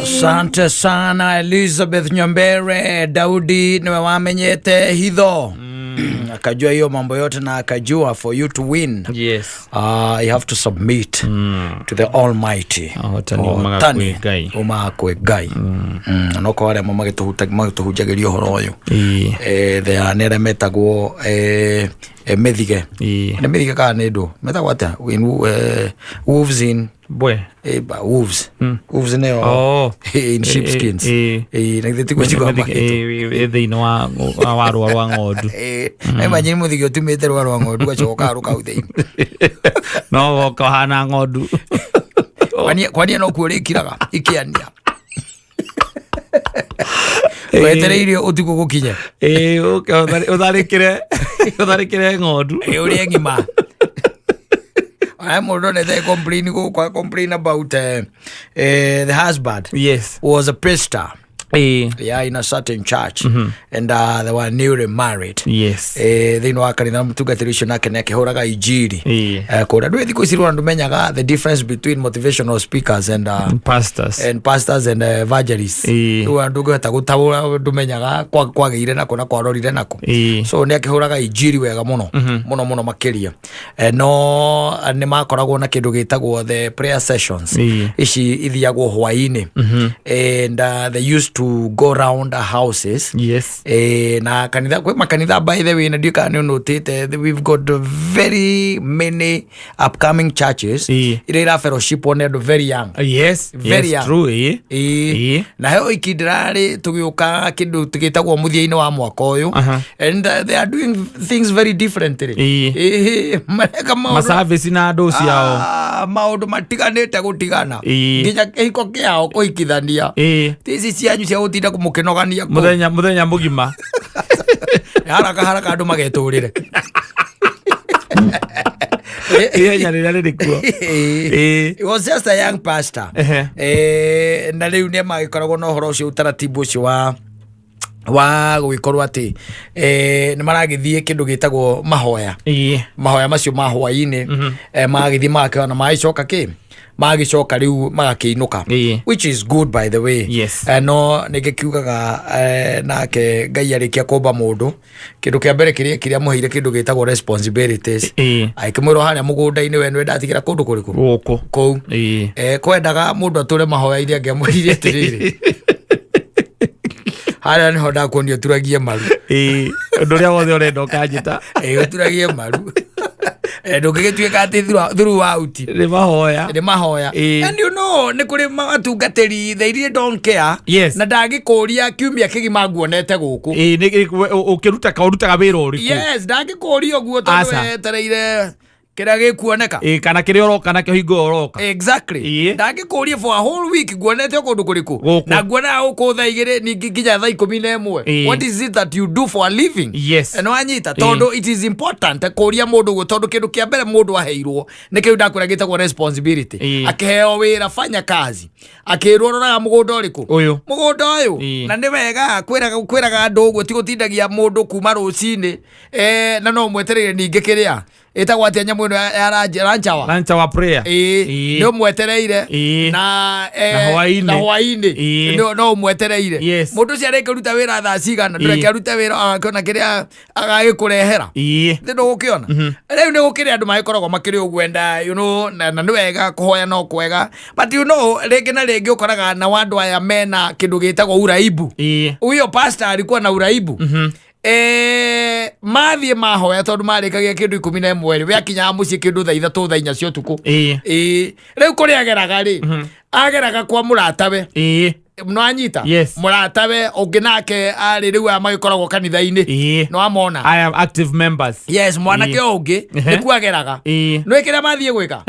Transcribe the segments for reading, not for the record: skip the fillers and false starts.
Asante sana Elizabeth Nyombere. Daudi niwe wamenyete hitho. Akajua hiyo mambo yote na akajua for you to win. Yes. You have to submit to the Almighty. Tani umakwe gai. Noko wale magituhujagirio horo uyu. They are nere metagwo methige. Ne methige ka nedo. Metagwo ata wolves in wolves. Wolves in in sheepskins. Like the kwesigo thino wa ngodu. Imagine muthige utumite rwa ngodu gacoka ruka uthei. No kahana ngodu. Kwani no kurikiraga ikiania. Wetereire utuko gukinye. Utharikire ngodu. Uri ngima. I'm already they complain about the husband. Yes. Who was a pastor. Yeah, in a certain church. And they were newly married. Yes. They know akanitha mutugatirisho nake nake horaga injiri. Kora ndwe thiko isirwa ndumenyaga the difference between motivational speakers and pastors and evangelists. Ndu ndugata gutabura ndumenyaga kwageire nako na kwarorire nako. So nake horaga injiri wega muno makiria. No ni makoragwo na kindu gitagwo the prayer sessions. Ici ithiagwo hwaini. And they used to go around the houses. Yes. Na makanitha by the way, na dika notate we've got very many upcoming churches. Ira fellowship on very young. Yes. Very young. True. Na heo ikidrari tugioka kindu tugitagwo muthia-ini wa mwaka uyu. And they are doing things very differently. Masavici na andu ciao. Maundu matiganite gutigana. Nginya kihiko kiao kuhikithania. Tici cianyu cia gutinda kumukinogania muthenya mugima. Haraka andu mageturire. He was just a young pastor. Na riu ne magikoragwo no horo ucio utaratibu ucio wa gwikorwo ati ni maragithie kindu gitagwo mahoya. Mahoya macio ma hwaini magithie makona maicoka magicoka riu magakiinuka, which is good by the way. Yes. No nigikiugaga nake Ngai arikia kumba mundu kindu kia mbere kiria muheire kindu gitagwo responsibilities. Aikimwiro haria mugunda-ini we ndatigira kundu kuriku guku kou kwendaga mundu ature mahoya iria ngiamwirire atiriri haria niho ndakuonio turagie maru undu ria wothe urenda ukanjita turagie maru ndugigituika ati throughout ni mahoya and you know ni kuri matungatiri they really don't care. Yes. Na ndagikuria kiumia kigima nguonete guku ni ukirutaga wira uriku. Yes, ndagikuria guo tondu wetereire kira gikuoneka kana kiri oroka na kihingo oroka. Exactly. Ndagikuria for a whole week nguonete kundu kuriku na nguona uko thaa igiri ningi nginya thaa 11. What is it that you do for a living? Yes. No anyita tondu it is important kuria mundu guo tondu kindu kia mbere mundu aheirwo ni kiu ndakwira gitagwo responsibility. Akiheo wira fanya kazi akirwo roraga mugunda uriku mugunda uyu na ni wega kwiraga andu guo tigutindagia mundu kuma rucini na no mwetereire ningi kiria etagwo atia nyamu ya rancha wa prayer no mwetereire na hwaini no mwetereire mundu cia reke ruta wira thaa cigana ndureke ruta wira akona kiria agagikurehera ndio gukiona riu ni gukiri andu magikoragwo makiri ugwenda you know na ni wega kuhoya no kwega but you know rege na rege ukoraga na wandu aya mena kindu gitagwo uraibu. Uyo pastor alikuwa na uraibu. Mathie mahoya tondu marikagia kindu 11 we akinya muci kindu thaa 3 thaa 4 cio tuku riu kuri ageraga ri ageraga kwa muratawe no anyita muratawe ungi nake ari riu magikoragwo kanitha-ini no amona I am active members. Yes, mwanake ungi niku ageraga no ikira mathie gwika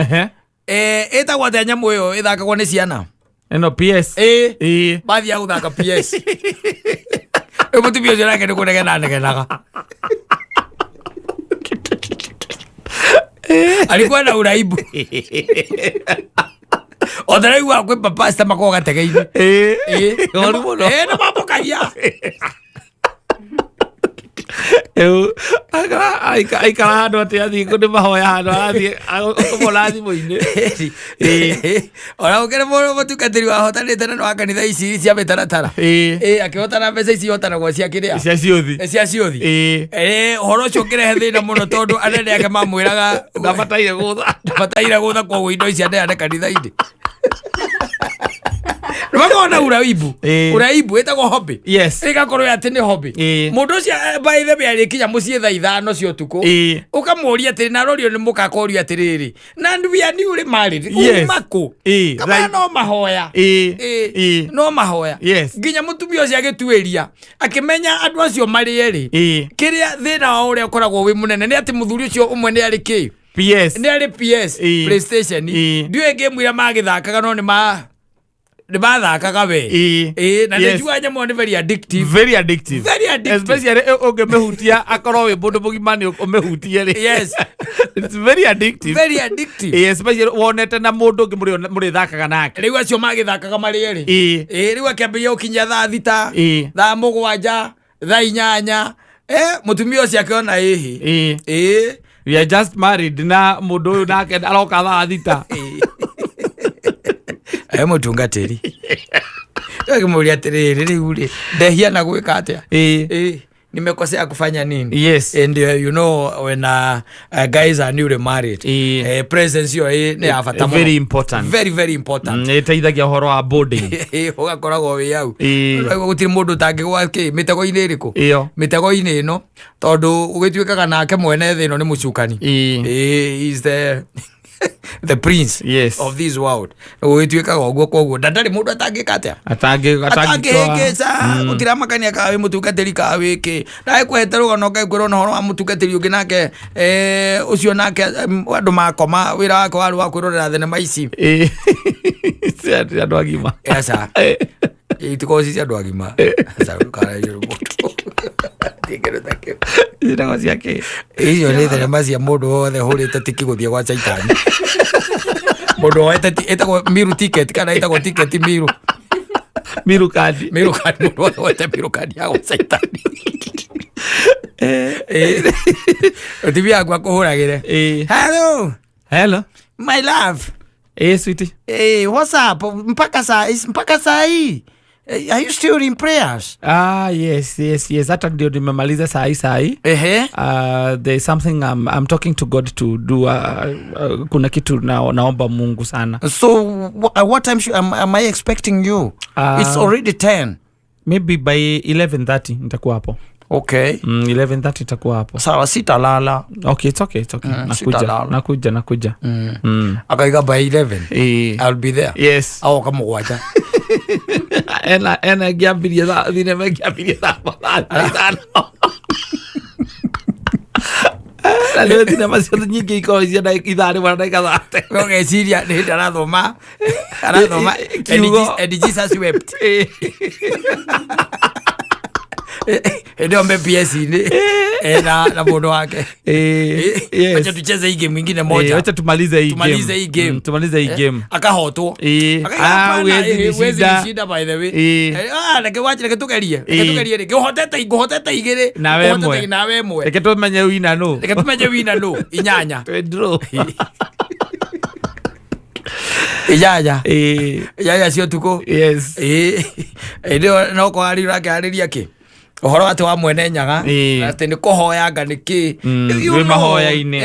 etagwo atia nyamu iyo ithakagwo ni ciana eno PS mathie guthaka PS mutumia ucio nake nikunegenaga alikuwa na uraibu otheraibu akwe papasta mako gategeine na mambo kagia aikara handu ati athi kundi mahoya handu athi akomola thimu-ini ona ukere mutungatiri wahotanite na wa kanitha ici cia mitaratara akihotana mbeca ici hotanagwo cia kiria cia ciothi horo ucio ngirehe thina muno tondu anene ake mamwiraga ndabataire gutha koguo indo ici aneane kanitha-ini Ruma uraibu etagwo hobby. Yes. Igakorwo ati ni hobby. Mundu ucio by the way arikinya mucie thaa 5 cia utuku. Ukamuria ati na rorio ni mukakoria atiriri. Na ndubia ni uri married. Umako. Kama no mahoya. No mahoya. Nginya mutumia ucio agituiria. Akimenya andu acio mari eri. Kiria thina wa uria ukoragwo wi munene ni ati muthuri ucio umwe ni ari ki. PS. Ni ari PS. PlayStation. Ndiwe game ira magithakaga no ni ma Kaga we. Na nejua nyamo ni very addictive. Very addictive. Especially ungemehutia akorwo we mundu mugimani umehutie ri. Yes. It's very addictive. Especially wonete na mundu muri thakaga nake. Riu acio magithakaga mari eri. Riu akiambia ukinya thaa 6, thaa 7, thaa 8. Mutumia ucio akiona we are just married na mundu uyu nake aroka thaa 6. Mutungatiri akimuria atiriri riu ri ndehia na gwika atia nimekosea kufanya nini? Yes. And you know when guys are newly married, presence yo ni afata very important. Very important. Iteithagia horo wa bonding. Ugakoragwo wi au. Gutiri mundu tangigwa ki mitego-ini iriku. Mitego-ini ino tondu ugituikaga nake mwene thi ino ni mucukani. Is the prince of this world. Ugituikaga oguo koguo ndari mundu atangika atia atangika utira makania kawe mutungatiri kawe ki na ikwete rugono kaikwiro no horo wa mutungatiri ungi nake ucio nake andu makoma wira wake waru wa kwirorera thenema ici cia andu agima esa itikozi cia andu agima asa ukara yuru mutu tigero take ina ngozi yake iyo ni thenema cia mundu wothe hurite tiki guthie gwa Saitani mundu wete etagwo miru ticket kana etagwo ticket miru card mundu wete miru card ya gwa Saitani TV yangu kuhuragire hello my love sweetie what's up mpaka saa hii are you still in prayers? Yes. Hata ndio nimemaliza saa hii. There's something I'm talking to God to do. Kuna kitu naomba Mungu sana. So what time am I expecting you? It's already 10. Maybe by 11:30 nitakuwa hapo. Okay. 11:30 nitakuwa hapo. Sawa, sitalala. Okay, it's okay. Nakuja. Akaiga by 11. I'll be there. Yes. Au kama wacha. Ena giambiria thaa thinema giambiria thaa na leo thinema ciothe nyingĩ ikorwo cia ithaa rĩmwe na ndagĩka 30. Ũgeciria nĩ hĩndĩ arathoma and Jesus wept. Ndio PS-ini na mundu wake. Acha tucheze hii game nyingine moja. Acha tumalize hii game. Akahotwo. Wezi shida by the way. Nake tugerie. Ngũhotete igĩrĩ. Na we mwe. Reke tumenye wina no. Inyanya. Draw. Ijaya cio tuko. Yes. Ndio no kwa ari rakariria ki. Uhoro ati wa mwene nyaga ati ni kuhoyanga niki wi mahoya-ini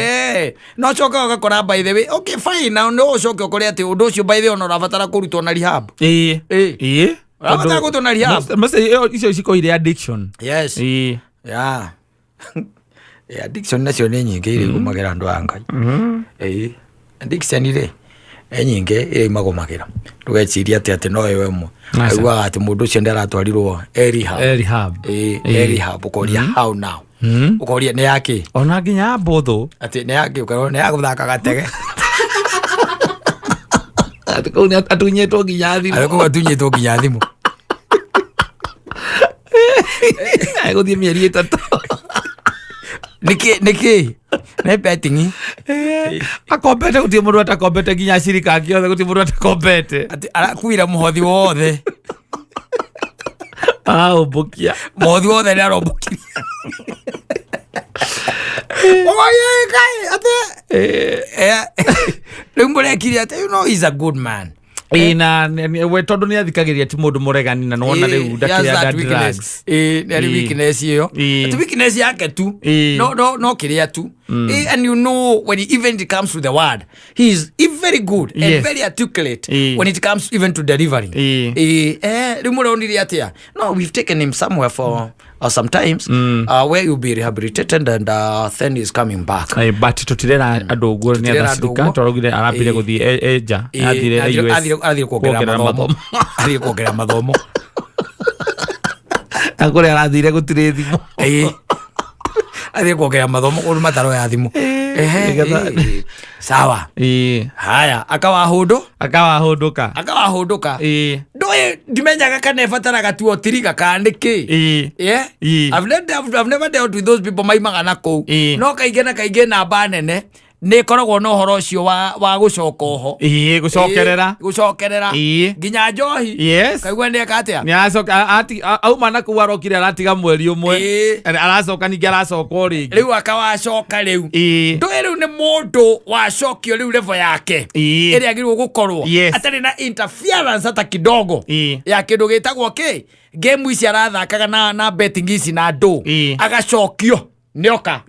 no coka ugakora by the way okay fine now no coke ukore ati undu ucio by the way no rabatara kurutwo na rehab rabatara kurutwo na rehab icio cikoire addiction. Yes. Addiction nacio ni nyingi iri gumagira andu a Ngai. Addiction ire nyingi iri magumagira ndugeciria ati no wewe mwe aigua ati mundu ucio ndaratwarirwo rehab ukoria how now ukoria ni yake ona nginya mbotho ati ni yake ukorwo ni yaguthaka gatege ati kuni atunyetwo nginya thimu ariko atunyetwo nginya thimu guthie mieri 3 niki ne betting akombete gutie mundu atakombete nginya cirika kiothe gutie mundu atakombete ati arakuira muhothi wothe ubukia muhothi wothe ni arombukiria Oye kai ate rumure kiri ate, you know, he's a good man. Na we tondu ni athikagiria ti mundu muregani na nona riu ndakiria drugs neri weakness iyo ati weakness yake tu no kiria tu and you know when even it comes to the word he is very good and very articulate when it comes even to delivering rimure oniri atia no we've taken him somewhere for sometimes where you'll be rehabilitated and then he's coming back but tutirera andu guo ni athasirika torogire arambire guthi eja athire US athire kuongerera mathomo akore arathire gutire thimu athire kuongerera mathomo uri mataro ya thimu sawa haya akawahunduka ndoe ndimenyaga kana efataraga tu otiriga kandiki I've never dealt with those people maimaga na kou no kaingĩ namba nene nä koragwo na horo cio wa gucoka ho gucokerera nginya njohi kaigua nä ekatia nä acoka auma na kuu arokire aratiga mweri umwe aracoka ningä aracoka o rĩngĩ rĩu akawacoka rĩu ndũĩ rĩu nĩ mũndũ wacokio rĩu level yake ĩrĩa agĩrĩirwo gũkorwo atarĩ na interference hata kidogo ya kĩndũ gĩtagwo game ici arathakaga na betting ici na ndũ agacokio nĩoka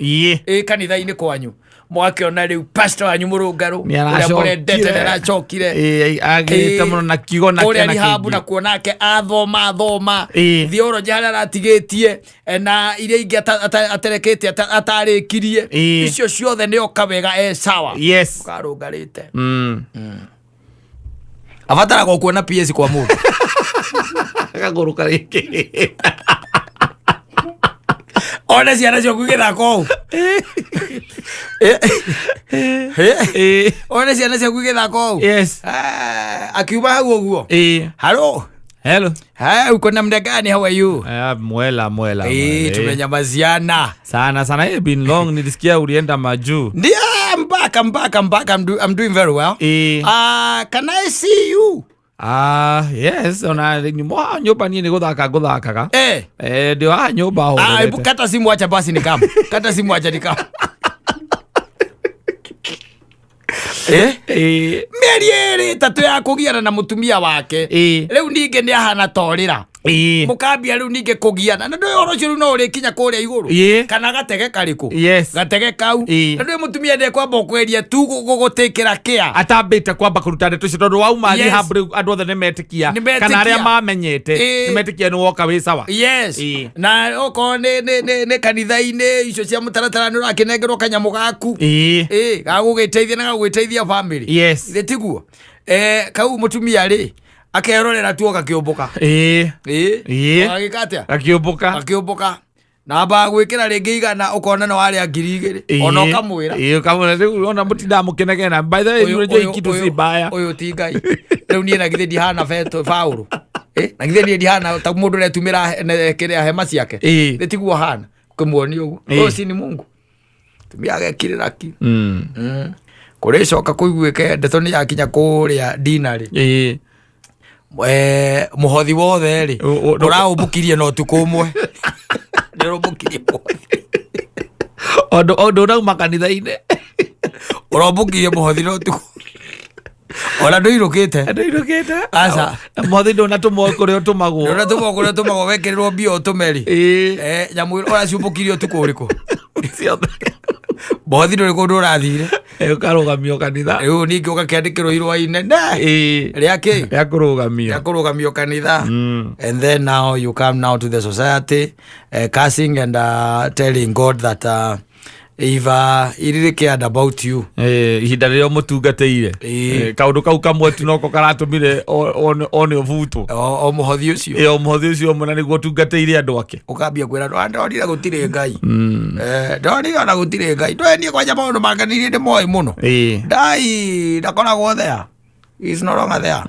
kanitha-inĩ kwanyu mwakiona riu pastor wanyu murungaru uria murendete ndaracokire agite muno na kigo na kena kingi habu na kuonake athoma theology haria aratigitie na iria ingi aterekete atarikirie icio ciothe nio kawega sawa karungarite avatara go kuona PS kwa mundu akaguruka riki ona ciana ciaku igithako ona ciana ciaku igithako akiuma hau uguo hello uko namna gani, how are you? Mwela tumenyamaziana sana it's been long. Nilisikia ulienda majuu. Ndio, I'm back. I'm doing very well. Can I see you? Yes, ona nyumba nini guthakaga. Ndio nyumba ho. Hebu kata simu acha basi nikama. Kata simu acha nikama. Meri tatu ya kugiana na mutumia wake. Riu ninge ni ahana torira. Mukambia riu ninge kugiana. Na ndio oro ciru no uri kinya kuria iguru. Kana gatege kariku. Gatege kau. Na ndio mutumia ndi kwamba kweria tu gugutikira kia. Atambite kwamba kuruta ndeto cio tondu wauma thi habri andu othe nimetikia. Kana aria mamenyete nimetikia ni woka wi sawa. Na oko ne kanitha-ini icio cia mutaratara ni urakinengerwo kanyamu gaku. Gagugiteithia na gagugiteithia family. Ile tiguo. Kau mutumia ri akerorera tu gakiumbuka. Agikatia gakiumbuka na ba gwikira ringi igana ukona no wari 2,000 ona kamwira kamwira riu ona mutinda mukenegena. By the way you enjoy kitu si baya uyu ti ngai riu nie na githe di hana feto faulu na githe di hana ta mundu retumira kiria hema ciake retiguo hana kumwoni ugu si ni Mungu tumia gekirira ki kuricoka kuiguike ndeto ni yakinya kuria dinari muhothi wothe ri uraumbukirie no tukumwe ndirumbukirie ondo rauma kanitha-ini urumbukirie muhothi no tuku ona nduirukite aca muhothi ndona tumwe kuria tumagwo wekerirwo mbio tumeri nyamu ora ciumbukirie tuku uriku muhothi nduriku ndurathire ukarugamio kanitha riu ningi ugakiandikirwo irwa inene riaki riakurugamio kanitha and then now you come now to the society cursing and telling God that if he really cared about you ihinda riria mutungateire kaundu kau kamwe tu noko karatumire one ovuto o muhothi ucio muna niguo tungateire andu ake ukambia kwira ndonire gutire ngai ndonire na gutire ngai ndwenie kwanja maundu manganirie ndi moi muno ndai ndakoragwo there is no longer there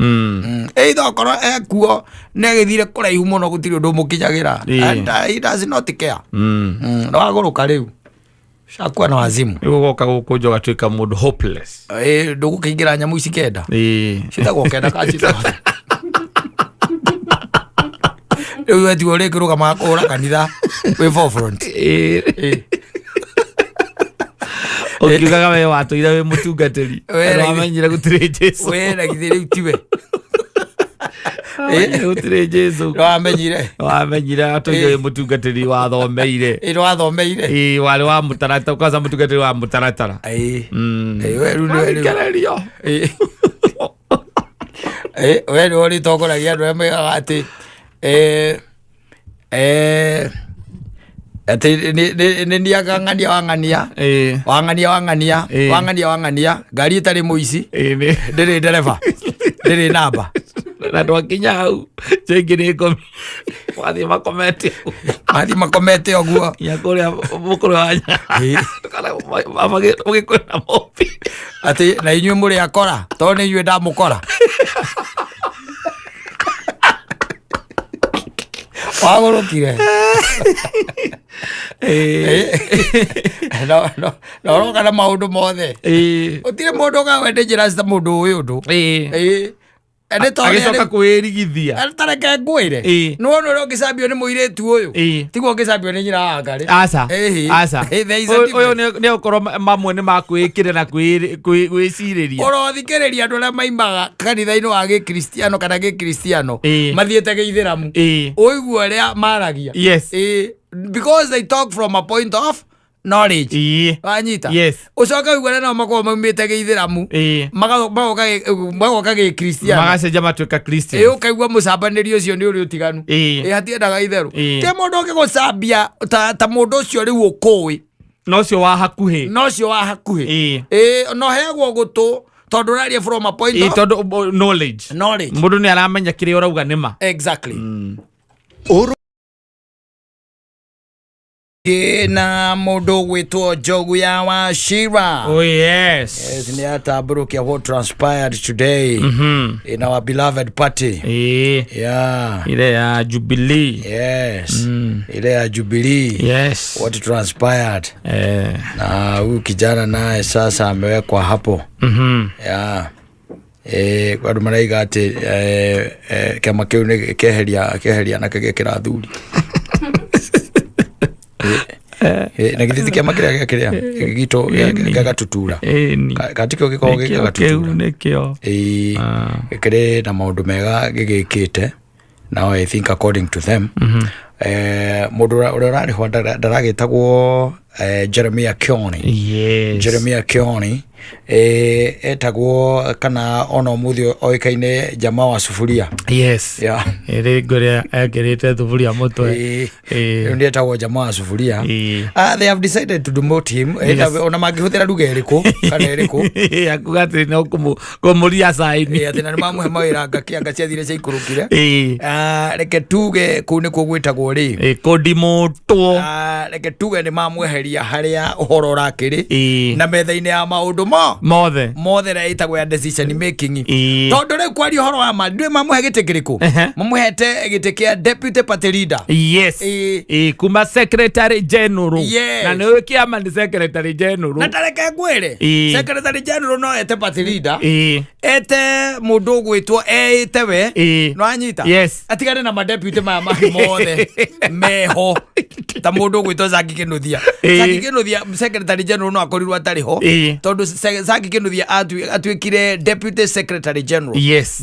either korwo ekuo negithire kuraihu muno gutire undu mukinyagira and he does not care no aguruka riu shakwa na wazimu igoka guku njoga twika mundu hopeless ndugukingira nyamu ici kenda citagwo kenda kacita riu wetu uri kiruga makura kanitha we forefront Ukiugaga we watu we mutungatiri wamenyire gutire Jesu we na githiri utiwe gutire Jesu wamenyire atuire we mutungatiri wathomeire wale wa mutaratara kaza mutungatiri wa mutaratara we runo we uri tokoragia andu amwe ati ati ni ndiagangania wangania ngari itari muici ndiri ndereba ndiri namba na twakinya hau cengi ni ngomi wathi makomete oguo ya kuria mukuru wanya tukala mugikwena mopi ati na inyuĩ mũrĩ akora to nĩ inyuĩ ndamũkora wagũrũkire no roka na maũndũ mothe ũtirĩ mũndũ ũgawende njĩra cita mũndũ ũyũ ũndũ agicoka kwirigithia tareke ngwire no no ngicambio ni muiretu uyu tiguo ngicambio ni nyina wa ngari aca uyu ni ukorwo mamwe ni makwikire na gwiciriria urothikiriria andu aria maimaga kanitha-ini wa gikristiano kana gikristiano mathiete geithiramu uiguo aria maragia because they talk from a point of knowledge wanyita ucoka uigua no makorwo maumite geithiramu magoka gikristiano magacenja matuika kristiano ukaigua mucambanirio ucio ni uri utiganu hatiendaga itheru ti mundu ungigucambia ta mundu ucio riu ukui nocio wa hakuhi no heagwo gutu tondu raria from a point of knowledge mundu ni aramenya kire urauga nima exactly na mundu gwitwo Njogu ya Wachira. Oh yes. Yes, ni ataburukia what transpired today in our beloved party. Yeah. Ile ya Jubilee. Yes. Ile ya Jubilee. Yes. What transpired. Na huyu kijana naye sasa amewekwa hapo. Yeah. Kwa maraiga ati kama kiu ni keheria na kegekira thuri. Na githiti kia makiria gito gagatutura katika giko gagatutura nekio kire na maundu mega gigikite now I think according to them mundu urari ho daragitagwo Jeremiah Kioni etagwo kana ono muthio oikaine jamaa wa sufuria ere ngoria agerete thufuria mutwe ndio etagwo jamaa wa sufuria they have decided to demote him ona mangihuthira ruga iriku kana iriku akugati no kumuria saini atina ni mamuhe mawira ngakianga ciathire cia ikurukire reke tuge ku ni kugwitagwo ri kodimotwo reke tuge ni mamuheria haria uhoro urakiri na metha-ini ya maundu mothe ra itagwo ya decision making tondu riu kwaria uhoro wa ma ndui mamuhe giti kiriku mamuhete giti kia deputy party leader kuma secretary general na ni kiama ni secretary general na tareke ngwire secretary general no ete party leader ete mundu gwitwo ete we no anyita atigane na ma deputy maya maki mothe meho ta mundu gwitwo Zaki Kinuthia secretary general no akorirwo atari ho tondu Zaki Kinuthia atuikire deputy secretary general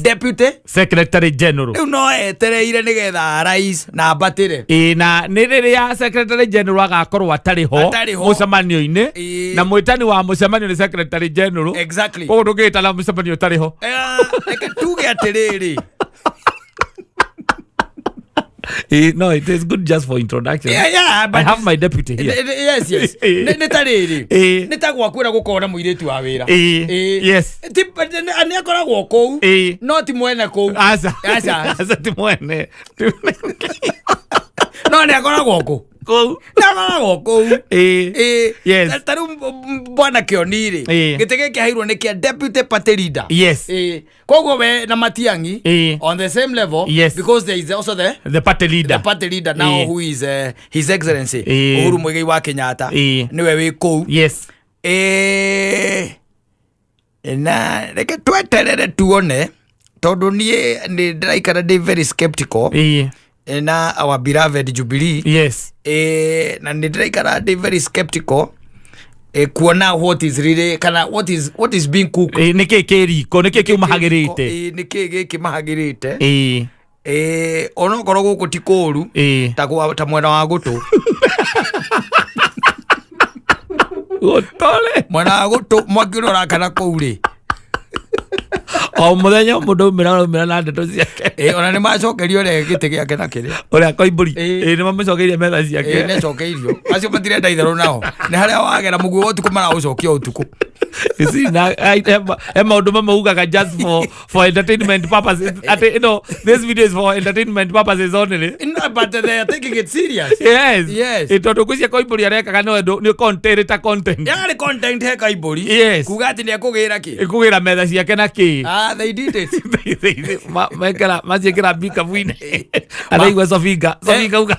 deputy secretary general no etereire nigetha rais na batire na ni riria secretary general agakorwo atari ho mucemanio-ini na mwitani wa mucemanio ni secretary general exactly koguo ndungita na mucemanio atari ho reke tuge atiriri no, it is good just for introduction. But I have my deputy here. Yes. Netariri. Netagwa kwira gukona muiretu wa wira. Yes. Ani akoragwo kou. No ti mwene kou. Asa ti mwene. No ni akoragwo kou. Yes. Taru bwana Kionire gitege kiahirwo ni kia deputy party leader. Kogo we na Matiang'I on the same level because there is also the party leader now who is his excellency Uhuru Muigai wa Kenyatta niwe wi kou. Na reke tweterere tuone tondu nie ni ndiraikara ndi very skeptical na our beloved Jubilee na ndiraikara ndi very skeptical kuona what is really kana what is being cooked niki kiriko niki kimahagirite niki gikimahagirite ono korwo guku ti kuru ta mwena wa gutu gutole mwena wa gutu mwakirora kana kuuri o muthenya mundu mira na ndeto ciake ona ni macokerio re gite giake na kire uria koimburi ni mamacokerie metha ciake ne cokeirio acio matirenda itharu nao ni haria wagera muguo utuku mara ucokia utuku see na maundu mamaugaga just for entertainment purposes this video is for entertainment purposes only but they are taking it serious. Yes tondu kucia koimburi arekaga ni content yari content he kaiburi kuga ati ni akugira ki kugira metha ciake na ki they did it mekera maciekera bika bwine araigwa sofinga uga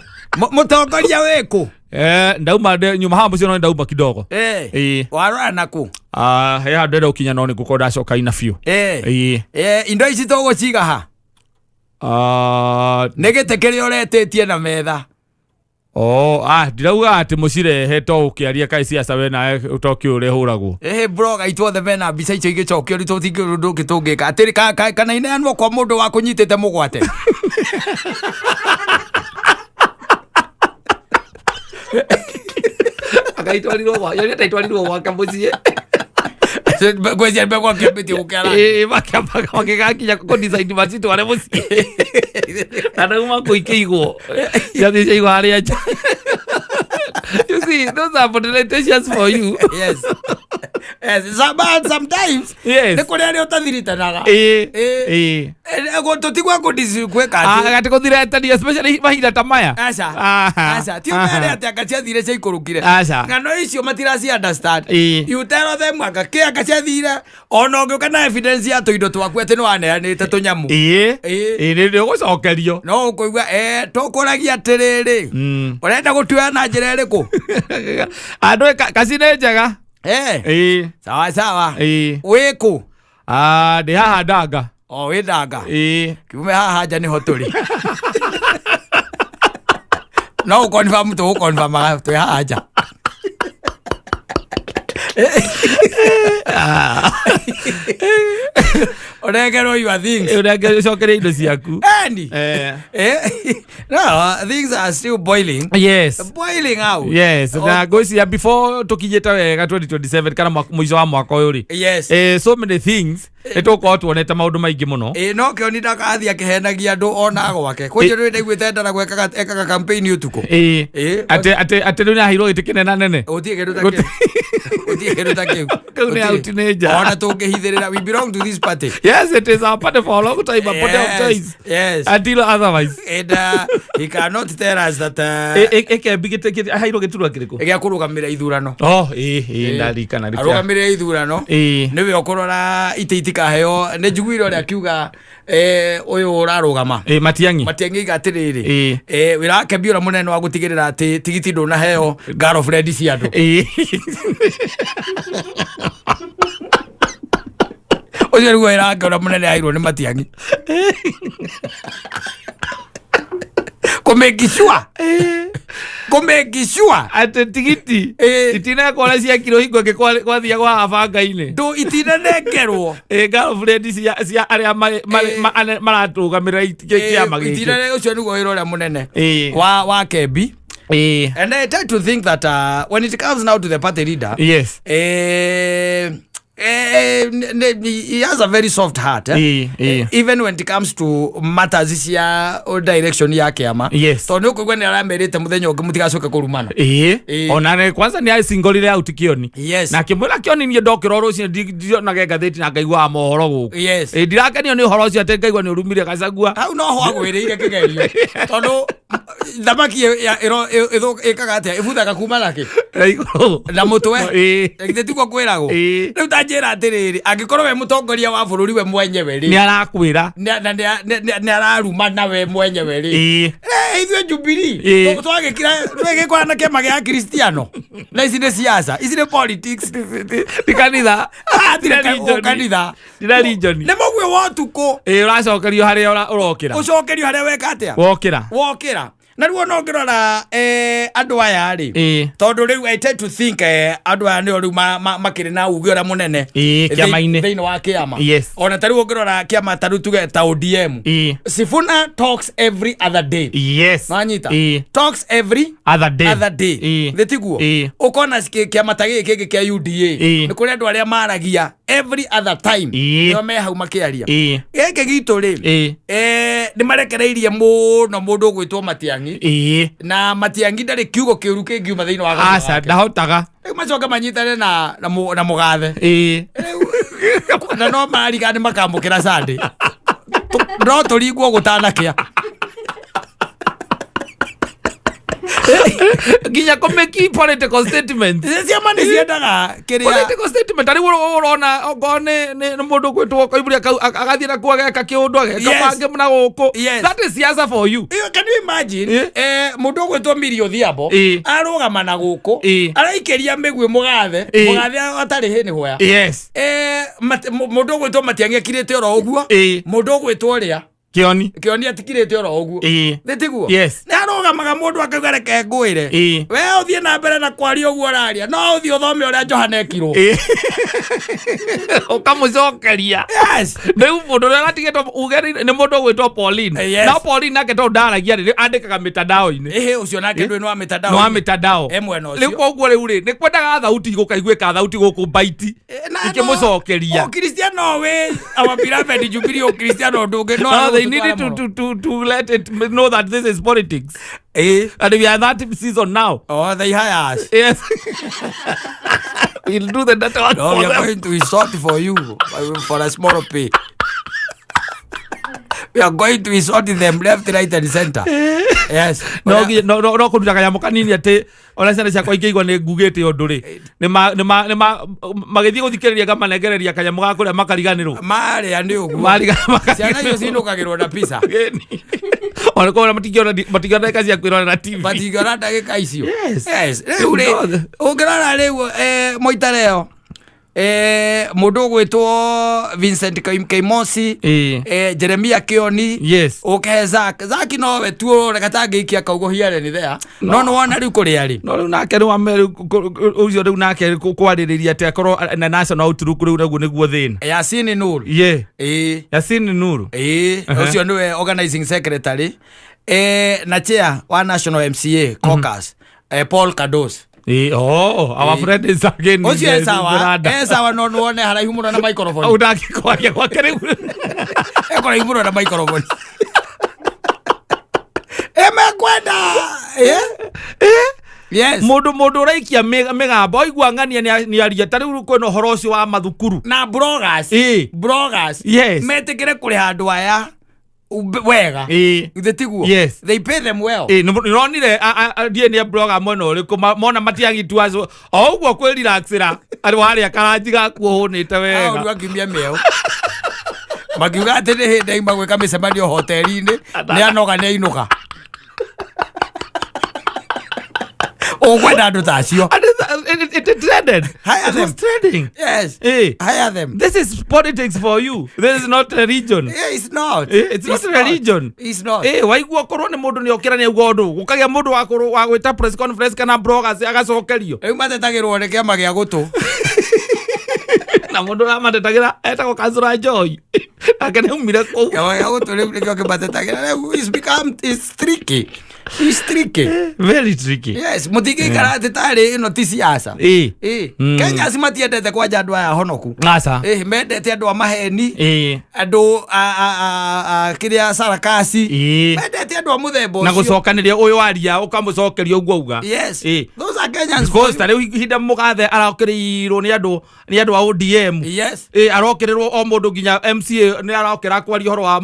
mutongoria wiku ndauma nyuma hapo sio ndauma kidogo warora naku he handenda ukinya no ni gukorda coka ina biu indo ici tuguciga ha negete kiria uretetie na metha ndirauga ati mucirehe to ukiaria kai ciaca we nawe utoki uri huragwo bro gaitwo the mena mbica icio igicokio ri tutingi rundu ngitungika atiri kana ineanwo kwa mundu wa kunyitite mugwate agaitwarirwo yoni taitwarirwo gwaka mucie gwezia mbegwa kiambiti gukera makigakinya ko design macitu are mucie anauma kuikigwo yathi cia igwaria you see those are potentials for you yes sometimes ni kuria ri utathirikanaga ego tutigwa kudikweka ati kuthiretania especially mahinda ta maya aca ti mbere ati akaciathire cia ikurukire ngano icio matiraci understand you tell them akaciathire ona ungiuka na evidence ya tuindo twaku ati ni waneanite tunyamu ni gucokerio no ukuigua tukuragia atiriri urenda gutuya na njira iriku andu kacine njega sawa wiku ndi haha ndanga wi ndanga kiume haha nja niho turi no ukonfirm tu ukonfirm tu haha nja uregerwo your things uregerwo indo ciaku no things are still boiling boiling out na gocia before tukinyita wega 2027 kana mwizo wa mwaka uyu ri so many things etuko tuonete maundu maingi muno no kio ni ndakathi akihenagia andu ona gwake kwenye ri ndaiguite ndara gweka ekaga campaign utuko ate ri na hiro itikine na nene utie geru take kune out neja ona tungihithirira we belong to this party yes it is our party for a long time a party of choice until otherwise and he cannot tell us that bigite hairo giturwa kiriko egia kurugamira ithurano ndarikana arugamira ithurano niwe okorora iteitikaheo ne njugwire uri akiuga uyu urarugama Matiang'I gatiriri wirake biura munene wa gutigirira ati tigiti nduna heo girlfriend cia andu ucio riguo irakeura munene airwo ni Matiang'I kumekishua ate tigiti itina kwa cia kilo hingo ke kwa thia kwa abanga-ini ndo itina negerwo girlfriend cia aria maratugamira kiama giki itina ucio niguo wira uria munene wa Kembi and I try to think that when it comes now to the party leader he has a very soft heart even when it comes to matters cia direction ya kiama tondu ukugwa ni aramerite muthenya ungi mutigacoka kurumana ona kwanza ni aisingolire out kioni na kimwira kioni ni ndokira rucio ndionage ngatheti na ngaigwa mohoro guku ndirakenio ni uhoro ucio ati ngaigwa ni urumire gacagua au no ho agwirire kigerio tondu thamaki ikaga atia ibuthaga kuma nake na mutwe githitiko kwiragwo riu tanjira atiriri angikorwo we mutongoria wa bururi we mwenyewe ri ni arakwira ni araruma na we mwenyewe ri ithwe Jubilee twagikora na kiama gia Kristiano na ici ni siasa ici ni politics ni kanitha kanitha ni region ni mogwe wotuko uracokerio haria urokira ucokerio haria weka atia wokira na ruo no ngirora andu aya ri tondu riu I tend to think andu aya ni riu makiri na ugi ora munene thiini wa kiama ona tariu ngirora kiama taru tuge ta ODM Sifuna talks every other day nanyita talks every other day thitiguo ukona kiama tagi kiki kia UDA ni kuri andu aria maragia every other time nio me hau makiaria giki gitu ri ni marekereirie muno mundu gwitwo Matiang'I na Matiang'I ndari kiugo kiuru kingiuma thiini wa asa ndahotaga macoka manyitane na mugathe na no marigane makambukira Sunday no turingwo gutanakia ginya komeki political statement ciama ni ciendaga kiria political statement ari urona ogone ni mundu gwitwo koiburia agathie na kuageka kiundu agapange mna guku that is siasa for you. Can you imagine mundu gwitwo Milio Thiambo arugama na guku araikiria migwi mugathe atari hini hoya mundu gwitwo Matiang'I akirite oro uguo mundu gwitwo ria Kioni atikirite oro uguo thitiguo ni arugamaga mundu akauga reke ngwire we uthie na mbere na kwaria uguo raria no uthie uthome uria Johana ekirwo ukamucokeria riu mundu uria atigitwo ugeri ni mundu gwitwo Pauline na Pauline nake to ndaragia ri andikaga mitandao-ini ucio nake ndwe no mitandao emweno ucio riu koguo riu ri ni kwendaga thauti gukaiguika thauti guku baiti ikimucokeria Cristiano we our beloved Jubilee Cristiano ndunge no they needed to let it know that this is politics. And we are that season now. Oh, they hire us. Yes. We'll do the data. No, we are going to resort for you for a small pay. We are going to resort them left, right, and center. Yes. No, kuruta kanyamu kanini ati ona ciana ciakwa ikigwa ni ngugite undu ri ni magithii guthikiriria ngamanegereria kanyamu ga kuria makariganirwo maria ni uguo ciana icio cinukagirwo na pizza ona ko matigiona kazi ya kwirora na TV matigiona ndagika icio riu ri ungirora riu moitareo mundu gwitwo Vincent Kaimosi Jeremia Kioni okay Zaki no we tu rekatangikia kaugo hiare ni there no wona riu kuri ari no riu nake ni wameru ucio riu nake kwaririria te korwo na national outlook riu naguo niguo thina Yasin Nuru Yasin Nuru ucio niwe organizing secretary na chair wa national MCA caucus Paul Kados our friend is again. Ocio sawa no wone haraihu muno na microphone. Udakikwaria kwa karibu. Haraihu muno na microphone. Emekwenda. Yes. Mundu raikia migambo oigua ngania ni aria tariu kweno horo ucio wa mathukuru. Na bloggers. Metikire kuri handu aya wega thitiguo they pay them well nonire DNA blogger mono uriku mona Matiang'I tuazo oguo kwi relaxira ari waria karanjiga kuhunite wega au ngimia meo magiuga ati ni hindi magwika micemanio hoteli-ini ni anoga ni inuka ugwenda andu tacio it trended. Hire them. Trending. Yes. Hire them. This is politics for you. This is not religion. It's not. It's not religion. It's not. Waigua korwo ni mundu ni okira ni ugondu gukagia mundu wa gwita press conference kana bloggers agacokerio. Riu matetagirwo ni kiama gia gutu. Na mundu amatetagĩra etagwo Kansura Joy akene umire kũu ya gutu riu nikio kimatetagĩra it's tricky. It's tricky. Very tricky. Yes, mutiki karate tari ino ti siasa. Kenya simatiendete kwa andu aya honoku. Ngasa. Mendete andu a maheni. Andu kiria sarakasi. Mendete andu a muthembo ucio. Na gucokaniria uyu waria ukamucokeria uguo uga. Yes. Those are Kenyans. Because tari hinda mugathe arakirirwo ni andu a ODM. Yes. Arokirirwo o mundu nginya MCA ni arokira kwaria horo wa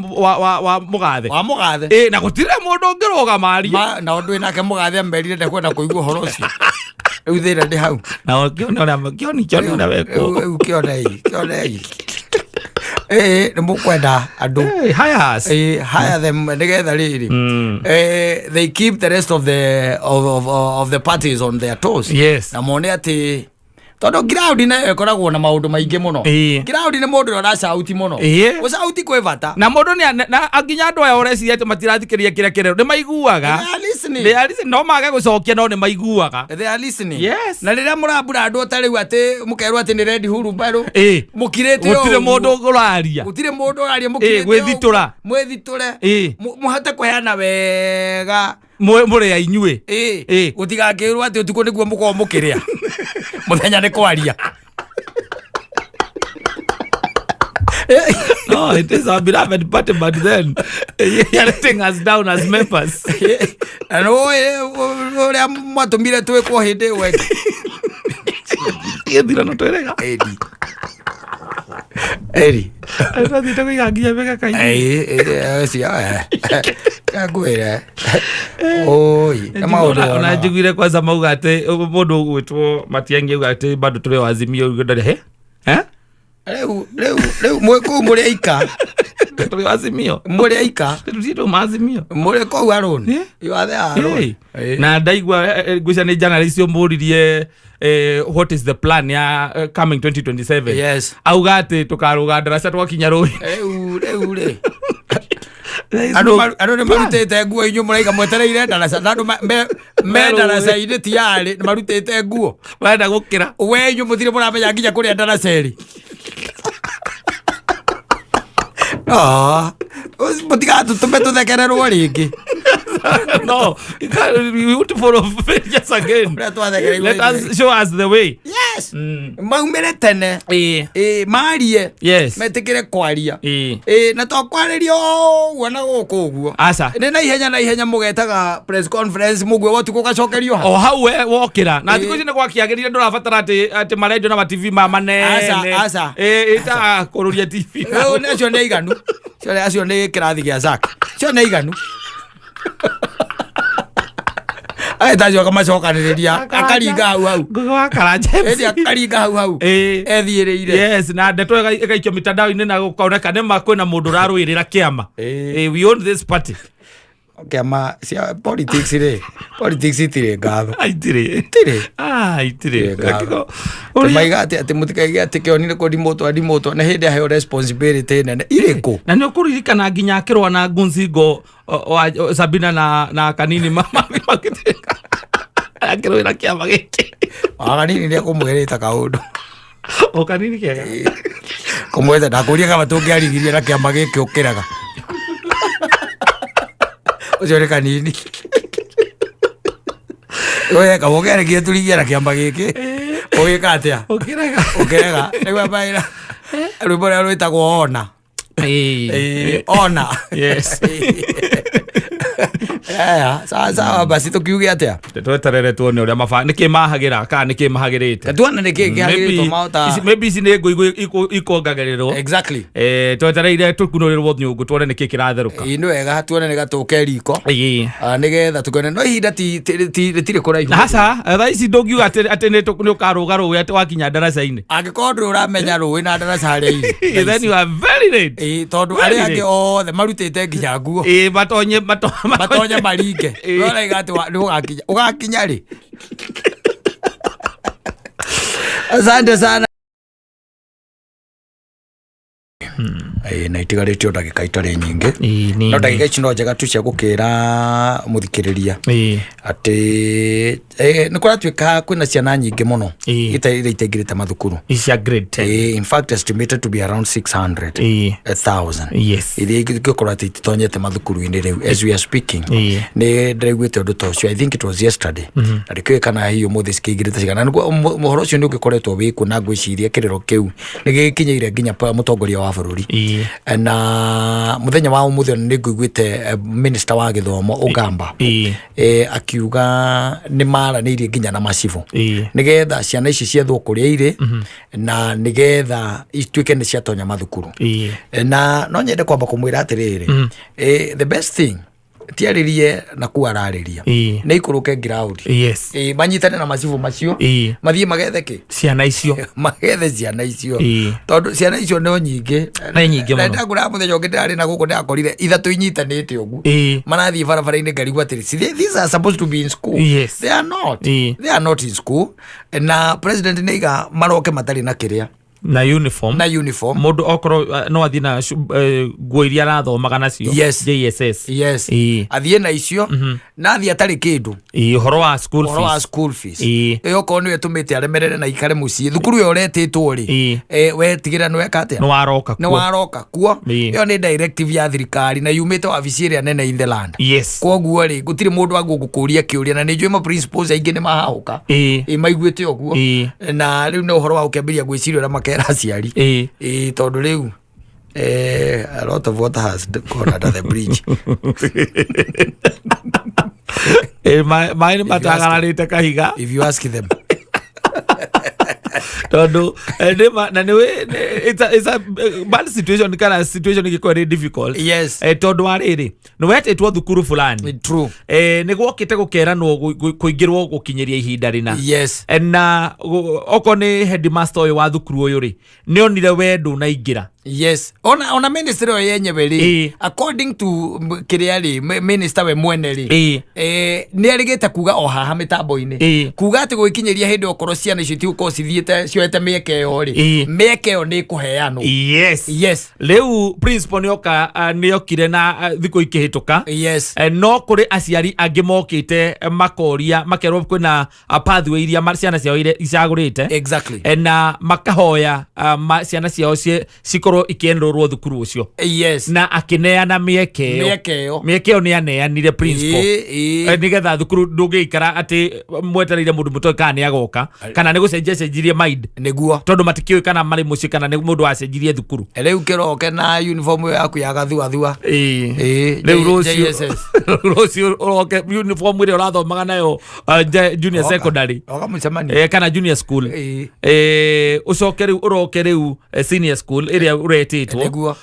mugathe. Wa mugathe. Na gutire mundu ngiroga mari. Na undu inake mugathe mberire ndekwenda kuigua horo ucio riu thira ndi hau na kioni na weko kione ni mukwenda andu hire them nigetha riri they keep the rest of the parties on their toes na mone ati tondu ground na ekoragwo na maundu maingi muno ground ni mundu ora shauti muno ushauti kwe bata na mundu ni na aginya andu aya oreciria ati matirathikĩria kĩrĩa kĩrero ni maiguaga listening. They are listening. No maga gucokia no ni maiguaga. They are listening. Yes. Na rĩrĩa mũrambura andũ atari ate mũkerwo ati ni red huru baro. Mũkirete yo. Gutire mũndũ ũraria. Gutire mũndũ ũraria mũkirete. Gwĩthitũra. Mwĩthitũre. Mũhate kweana wega. Mũrĩ ya inyuĩ. Gutigakĩrwo ati ũtukũ nĩguo mũkorwo mũkĩrĩa. Mũthenya nĩ kwaria. No, it is our beloved party, but then you're letting us down as members. And oria mwatumire twekwo hindi weke. Ndira no twerega. Eri. Aba thita kuigangia bega kai. Cia. Kagwira. Oi, na njiguire kwanza mauga ati mundu gwitwo Matiang'I auga ati bado turi wazimio ndari he? Leu mweko muri aika. Turi wazimio. Muri aika. Turi mazimio. Muri ko Aroni. You are there Aroni. Na ndaigwa gwica ni jana icio muririe what is the plan ya coming 2027. Yes. Auga ati tukaruga darasa twakinya rui. Reu. Ando marutete nguo inyu muraiga mwetereire darasa nando me darasa ine tiari marutete nguo wenda gukira we inyu muthire muramenya nginya kuria darasa eri mutiga tutume tuthekererwo ringi. No, we want to follow just again. Let us show us the way. Yes. Maumire tene. Marie. Yes. Metikire kwaria. Na to kwaririo wana guku uguo. Asa. Ne na ihenya mugetaga press conference mugwe wotu gugacokerio ha. Hau wokira. Na thiko cine gwakiagirire ndurabatara ati marendio na TV manene. Asa. Ita kururia TV. Acio nĩ iganu. Acio nĩ kirathi gĩa Zak. Acio nĩ iganu. Tajo kama cokanĩrĩria akaringa hau ngwa karaje akaringa hau ethiĩrĩire. Yes, na ndeto ĩgaikio mitandao-inĩ na gũkoneka nĩ kwĩna mũndũ ũrarũĩrĩra kĩama. We own this party. Kĩama cia politics itirĩ ngatho. Itirĩ ngatho. Maiga atĩ mũtikaige atĩ kĩonire ndimũtwa na hĩndĩ aheo responsibility nene irĩkũ. Na nĩ ũkũririkana nginya akĩrũa na Ngunzingo Sabina na Kanini makĩtĩka akĩrũĩra kĩama gĩkĩ. Kanini nĩ kũmwĩrĩte kaũndũ. Kanini kĩega. Kũmwĩrĩte ndakũria kama tũngĩarigirie na kĩama gĩkĩ ũkĩraga. Ucio nĩ Kanini. Oye kamogere kia turigia na kĩamba gĩkĩ. Ũgĩka atĩa? Ũkĩrega. Nĩguo baira. Rwĩmbo rũrĩa rwĩtagwo Ona. Ona. Yes. Sawa basi tukiuge atĩa? Tweterere tuone ũrĩa nĩkĩ mahagĩra kana nĩkĩ mahagĩrĩte. Tuone nĩkĩ kĩhagĩrĩtwo mauta. Maybe ici nĩ ngũ ikongagĩrĩrwo. Exactly. Twetereire tukunũrĩrwo nyũngũ tuone nĩkĩ kĩratherũka. Nĩ wega tuone nĩ gatũke riko. Nĩgetha tukone no ihinda tirĩ kũraihu. Aca thaa ici ndũngiuga atĩ nĩ ũkarũga rũĩ atĩ wakinya ndaraca-inĩ. Angĩkorwo ndũrĩ ũramenya rũĩ na ndaraca harĩa irĩ. Then you are very late. Tondũ arĩa angĩ othe marutĩte nginya nguo. Matonye maringe. Ũraiga atĩ ũgakinya rĩ. Asante sana. Na itigarĩtio ndagĩka itarĩ nyingĩ. No ndagĩka ici no njega tu cia gũkĩra mũthikĩrĩria atĩ nĩ kũratuĩka kwĩna ciana nyingĩ mũno iria itaingĩrĩte mathukuru. Grade 10. In fact estimated to be around 600,000. Yes. Iria ingĩkorwo atĩ ititonyete mathukuru-inĩ rĩu as we are speaking. Nĩ ndaiguĩte ũndũ ta ũcio. I think it was yesterday. Na ndĩkĩũĩ kana hihi ũmũthĩ cikĩingĩrĩte cigana. Mũhoro ũcio nĩ ũgĩkoretwo wĩkuo na ngwĩciria kĩrĩro kĩu nĩ gĩkinyĩire nginya mũtongoria wa bũrũri. Na muthenya wa umuthi nĩ ngũiguĩte minister wa gĩthomo Ogamba akiuga nĩ maranĩirie nginya na macibu nĩgetha ciana ici ciethwo kũrĩa irĩ na nĩgetha ituĩke nĩ ciatonya mathukuru. Na no nyende kwamba kũmwĩra atĩrĩrĩ, the best thing tiarĩrie na kuararĩria nĩ ikũrũke ground. Manyitane na macibu macio mathiĩ magethe kĩ ciana icio magethe ciana icio tondũ ciana icio no nyingĩ mũno. Ndagũra mũthenya ũngĩ ndarĩ na gũkũ ndakorire ithatũ inyitanĩte ũguo marathiĩ barabara-inĩ ngarigwo atĩrĩ these are supposed to be in school. They are not in school. Na president nĩiga maroke matarĩ na kĩrĩa na uniform mundu okoro no athie na nguo iria arathomaga nacio JSS athie na icio na athie atari kindu uhoro wa school fees iyo ko niwe tumite aremerere na ikare mucii thukuru yo retitwo ri we tigira no ekate no waroka kuo iyo ni directive ya thirikari na yumite wabici iria nene in the land koguo ri gutiri mundu wa gukuria kiuria na ni ma principles aingi ni mahahuka maiguite oguo na riu no uhoro wa ukembiria gwiciria ura makera aciari tondu riu a lot of water has gone under the bridge maini matagararite kahiga if you ask them tondu na it's a bad situation kana situation iko very difficult tondu wariri no wetitwo thukuru fulani true ni gwokite gukera no kuingirwo gukinyeria ihinda rina na oko ni headmaster uyu wa thukuru uyu ri ni onire wendo na ingira ona minister o yenyewe ri according to kiriari minister we mwene ri ni arigite kuga o haha mitambo-ini kuga ati guikinyeria hindi okoro ciana icio tiguko cithiete cioete mieke yo ri mieke yo ni kuheanwo riu principal ni oka ni okire na thiko ikihituka no kuri aciari angi mokite makoria makerwo kwina pathway iria ciana ciao icagurite na makahoya ciana ciao cikorwo ikiendorwo thukuru ucio na akineana mieke yo ni aneanire principal nigetha thukuru ndungiikara ati mwetereire mundu mutoi kana ni agoka kana ni gucenjirie mind niguo tondu matikioi kana mari muci kana ni mundu acenjirie thukuru riu kiroke na uniform yaku ya gathua riu rocio uroke uniform ire urathomaga nayo junior secondary kana junior school ucoke riu uroke riu senior school ire uretitwo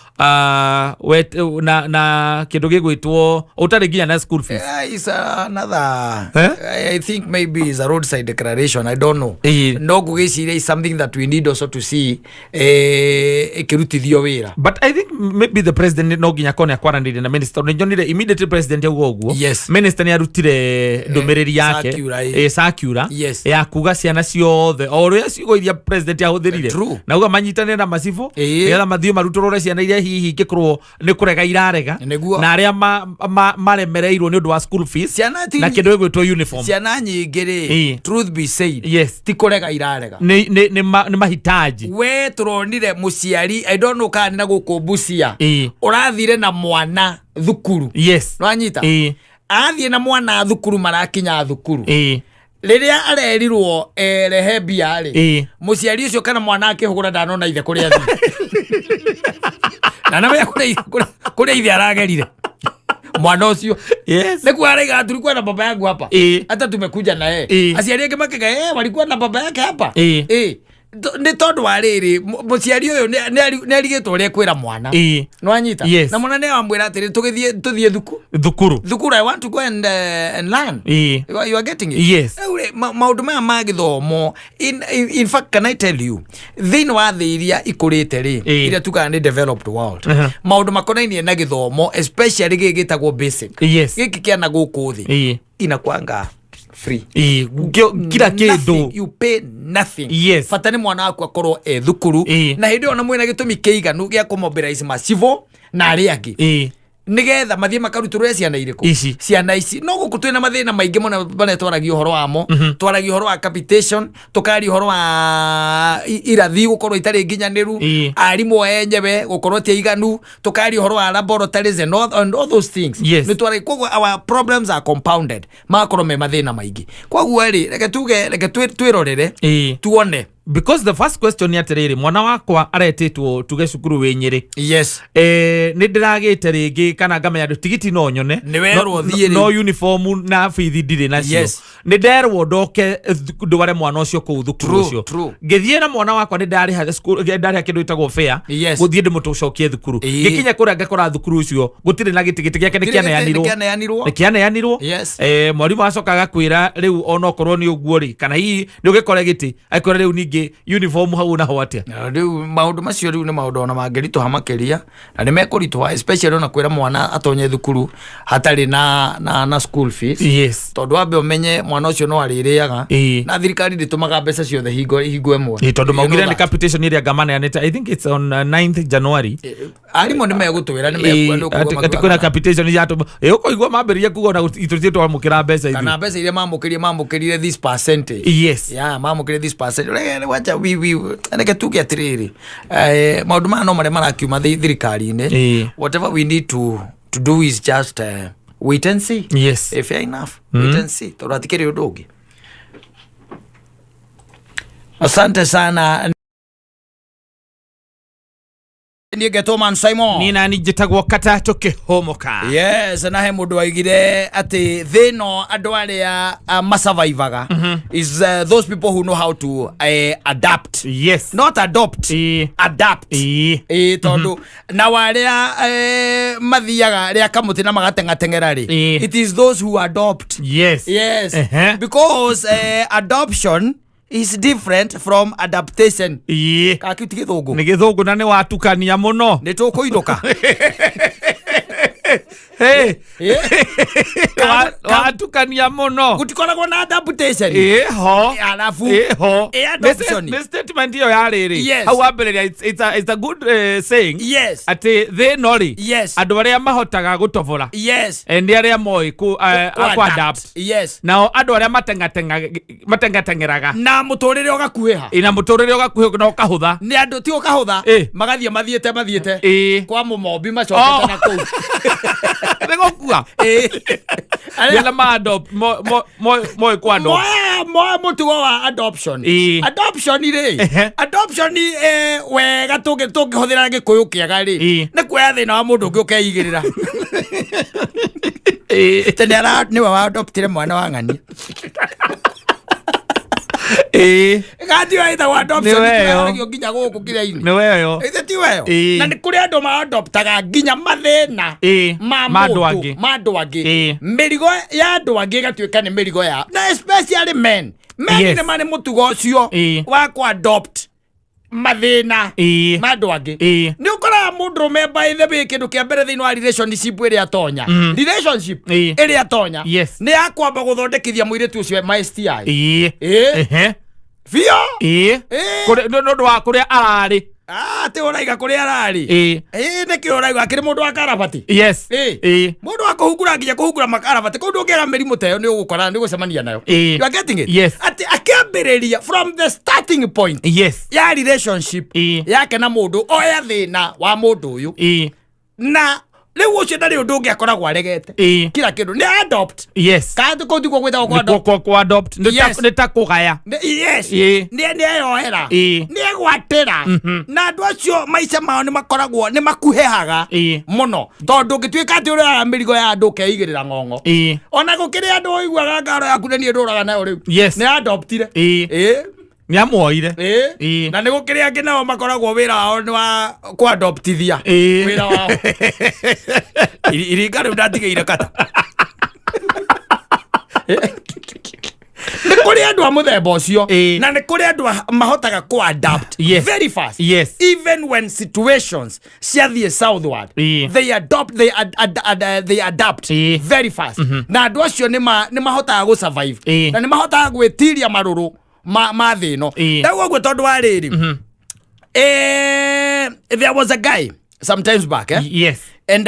na kindu gigwitwo utari nginya na school fees is another I think maybe is a roadside declaration I don't know no gugiciria is something that we need also to see ikirutithio wira but I think maybe the president no nginya kone akwaranire na minister ni jonire immediate president yaugo guo minister ni arutire ndumiriri yake circular ya kuga ciana ciothe o ria ciugo iria president ahũthĩrire na uga manyitane na macibu ya mathio marutorore ciana iria hihi kikrwo ni kurega irarega na aria maremereirwo ni undu wa school fees na kindu gigwitwo uniform ciana nyingi ri truth be said ti kurega irarega ni mahitaji we turonire muciari I don't know kana na gukumbucia urathire na mwana thukuru nwanyita athie na mwana thukuru marakinya thukuru riria arerirwo rehe mbia ri muciari ucio kana mwana akihugura ndanona ithe kuria thi na nawe kuria ithe aragerire mwana ucio niku araiga tulikuwa na baba yangu hapa hata tumekuja na yeye aciari yake makega walikuwa na baba yake hapa ni tondu wa riri muciari uyu ni arigitwo ria kwira mwana nwanyita na mwana ni amwira atiri tuthie thukuru I want to go and learn you are getting it maundu maya ma githomo in fact can I tell you thini wa thi iria ikurite ri iria tukaga ni developed world maundu makonainie na githomo especially gigitagwo basic giki kiana guku thi inakwanga free kila kindu you pay nothing fatani mwana waku akorwo thukuru na hindi ona mwina gitumi kiiganu gia kumobilize macivo na ari angi nigetha mathie makaruturwo ciana iriku ciana ici no guku twina mathina maingi mona bane twaragi uhoro wamo twaragi uhoro wa capitation tukari uhoro wa irathi gukorwo itari nginyaniru arimu enyewe gukorwo ti iganu tukari uhoro wa laboratories and all those things ni twari koguo our problems are compounded makorwo me mathina maingi koguo ri reke twirorere tuone because the first question ni atiriri mwana wakwa aretitwo tuge cukuru winyiri ni ndiragite ringi kana ngamenya tigiti no nyone no uniform na fithi ndiri nacio ni nderwo ndoke ndware mwana ucio ku thukuru ucio ngithie na mwana wakwa ni ndariha school ndariha kindu itagwo fare guthie ndimutucokie thukuru gikinya kuria ngakora thukuru ucio gutire na gitigiti giake ni kianeanirwo mwarimu acokaga kwira riu ona okorwo ni uguo ri kana hihi ni ugikore giti aikore riu ningi rĩngĩ uniform hau na hwatia rĩu maũndũ macio rĩu nĩ maũndũ ona mangĩritũha makĩria na nĩ mekũritũha especially ona kwĩra mwana atonye thukuru hatarĩ na school fees. Yes. Tondũ wambe ũmenye mwana ũcio no arĩrĩaga na thirikari ndĩtũmaga mbeca ciothe hingo ĩmwe. Tondũ maugire nĩ capitation ĩrĩa gamana yanĩte I think it's on 9th January. Arimũ nĩ megũtwĩra nĩ mekuga ati kuna capitation ya to ũkũigua mambĩrĩria kuga na itũtie twamũkĩra mbeca ithi kana mbeca iria mamũkĩrire this percentage. Yes. Yeah, mamũkĩrire this percentage. Wacha neke tuge atirĩrĩ maũndũ maya no marĩa marakiuma thirikari-inĩ. Whatever we need to do is just wait and see. Yes. Fair enough. Wait and see. Tondũ hatikĩrĩ ũndũ ũngĩ. Asante sana. Niĩ ngetwo Mansaimo. Ni nani njĩtagwo Katta tũkĩhũmũka. Yes, na he mũndũ waigire atĩ thĩno andũ arĩa masurvivaga is those people who know how to adapt. Yes. Not adopt. Adapt. Tondũ na warĩa mathiaga rĩa kamũtĩ na magateng'ateng'era rĩ. It is those who adopt. Yes. Yes. Because adoption is different from adaptation. Kakiuti gĩthũngũ. Nĩ gĩthũngũ na nĩ watukania mũno. Nĩ tũkũinũka. Hey. Watukania mũno. Gũtikoragwo na adaptation. Alafu adoption. Nĩ statement iyo yarĩrĩ. Yes. Hau wambĩrĩria it's a good saying. Yes. Atĩ thĩno rĩ. Yes. Andũ arĩa mahotaga gũtobora. Yes. Nĩ arĩa moĩ ku adapt. Yes. Nao andũ arĩa mateng'ateng'eraga. Na mũtũrĩre ũgakuhĩha. Na mũtũrĩre ũgakuhĩha na ũkahũtha. Nĩ andũ ti ũkahũtha. Magathiĩ mathiĩte. Kwa mũmombi macokete na kũu. Nĩgũkua. Nĩala ma-adopt moĩ kwa adopt. Moya mũtugo wa adoption. Adoption rĩ. Adoption wega tũngĩhũthĩra Gĩkũyũ kĩega rĩ. Nĩ kuoya thĩna wa mũndũ ũngĩ ũkeigĩrĩra. Nĩwe wa adoptire mwana wa ng'ania. Gati wa ita wa adoption nĩyo nginya gũkũ kĩrĩa-inĩ. Nĩ weyo. Ĩthe ti weyo. Na nĩ kũrĩ andũ ma-adoptaga nginya mathĩna ma andũ angĩ. Mĩrigo ya andũ angĩ ĩgatuĩka nĩ mĩrigo yao. Na especially men. Men nĩ marĩ mũtugo ũcio wa ku-adopt mathĩna ma andũ angĩ. Nĩ ũkoraga mũndũrũme by the way kĩndũ kĩa mbere thĩinĩ wa relationship ĩrĩa atonya. Relationship ĩrĩa atonya nĩ ya kwamba gũthondekithia mũirĩtu ũcio ma STI. Biyo? Nũndũ wa kũrĩa ararĩ. Atĩ ũraiga kũrĩa ararĩ. Nĩkĩo ũraiga akĩrĩ mũndũ wa karabati. Yes. Mũndũ wa kũhungura nginya kũhungura makarabati. Kũu ndũngĩaga mĩrimũ ta ĩyo nĩ ũgũkora nĩ ũgũcemania nayo. You are getting it? Yes. Atĩ akĩambĩrĩria from the starting point. Yes. Ya relationship yake na mũndũ oya thĩna wa mũndũ ũyũ. Na rĩu ũcio ndarĩ ũndũ ũngĩ akoragwo aregete. Kila kĩndũ nĩ adopt. Yes. Kana kũu tiguo gwĩtagwo ku adopt. Nĩ ta kũgaya. Yes. Nĩ eyohera. Nĩ egwatĩra. Na andũ acio maica mao nĩ makoragwo nĩ makuhĩhaga mũno. Tondũ ũngĩtuĩka atĩ ũrĩa mĩrigo ya andũ ũkeigĩrĩra ng'ong'o. Ona gũkĩrĩ andũ ũiguaga ngaro yaku nĩ niĩ ndũraga nayo rĩu. Nĩ adoptire. Nĩ amuoire. Na nĩ gũkĩrĩ angĩ nao makoragwo wĩra wao nĩ wa ku-adoptithia. Wĩra wao. Iringa rĩu ndatigĩire Katta. Nĩ kũrĩ andũ a mũthemba ũcio. Na nĩ kũrĩ andũ mahotaga ku-adapt very fast. Yes. Even when situations ciathiĩ southward. They adapt very fast. Na andũ acio nĩ mahotaga gũ-survive. Na nĩ mahotaga gwĩtiria marũrũ ma thĩ ĩno. Rĩu ũguo tondũ wa rĩrĩ. There was a guy sometimes back. Yes. And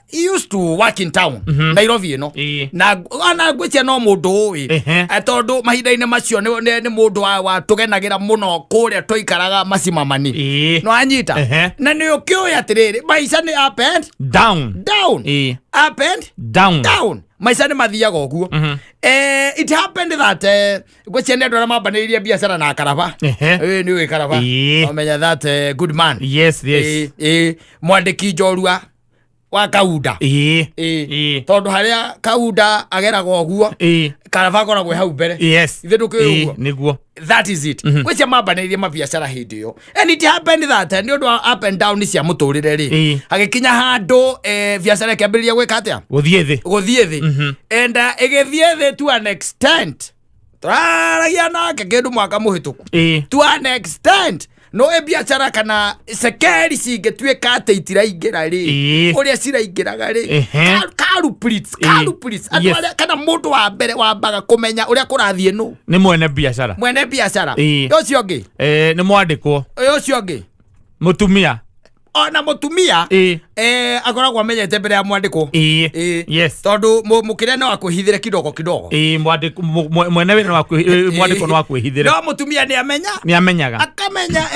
he used to work in town. Nairobi, you know. Na ngwĩcia no mũndũ ũĩ. Tondũ mahinda-inĩ macio nĩ mũndũ wa tũgenagĩra mũno kũrĩa tũikaraga Macimamani. No anyita. Na nĩ ũkĩũĩ atĩrĩrĩ maica nĩ up and down. Up and down. Maica nĩ mathiaga ũguo. It happened that ngwĩcia nĩ andũ arĩa mambanĩrĩirie biacara na Karaba. Nĩ ũĩ Karaba. Omenya that good man. Yes. Mwandĩki njorua wa Kaunda. Tondũ harĩa Kaunda ageragwo ũguo. Karaba akoragwo hau mbere. Yes. Ithe ndũkĩũĩ ũguo. Nĩguo. That is it. Ngwĩcia mambanĩrĩirie mabiacara hĩndĩ ĩyo. And it happened that nĩ ũndũ wa up and down cia mũtũrĩre rĩ. Agĩkinya handũ biacara ĩkĩambĩrĩria gwĩka atĩa? Gũthiĩ thĩ. And ĩgĩthiĩ thĩ to an extent turaragia nake kindu mwaka muhituku to an extent no biashara kana sekeri cingĩtuĩka atĩ itiraingĩra rĩ ũrĩa ciraingĩraga rĩ culprits andũ arĩa kana mũndũ wa mbere wambaga kũmenya ũrĩa kũrathiĩ nũ nĩ mwene biashara ũcio ũngĩ nĩ mwandĩkwo ũcio ũngĩ mũtumia ona mutumia akoragwo amenyete mbere ya mwandĩkwo yes tondu mukire no akwĩhithĩre kidogo mwene wĩra mwandĩkwo no akwĩhithĩre no mutumia nĩ amenyaga akamenya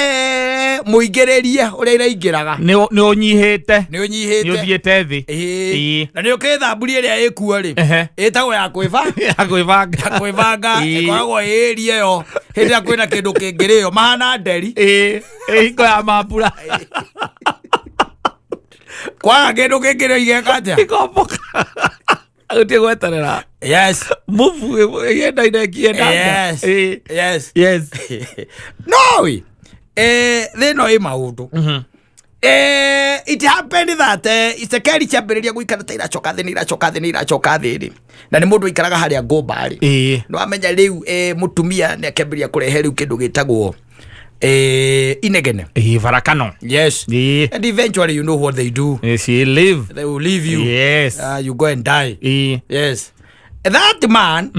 mũingĩrĩrie ũrĩa iraingĩraga nĩ ũnyihĩte nĩ ũthiĩte thĩ na nĩ ũkĩthamburia ĩrĩa ĩkuo rĩ ĩtagwo ya kwĩbanga ĩkoragwo ĩria ĩyo hĩndĩ ĩrĩa kwĩna kĩndũ kĩngĩrĩo mahana nderi hingo ya mambura kwaga kĩndũ kĩngĩrĩo igeka atĩa ikomboka utie gweterera muvu yendaine kiendanga yes no thĩno ĩ maũndũ it happened that isekeri ciambĩrĩria gũikara ta iracoka thĩ rĩ na nĩ mũndũ ikaraga harĩa ngũmba rĩ no amenya rĩu mũtumia nĩ akĩambĩrĩria kũrehe rĩu kĩndũ gĩtagwo inegene varakano and eventually you know what they do they will leave you you go and die that man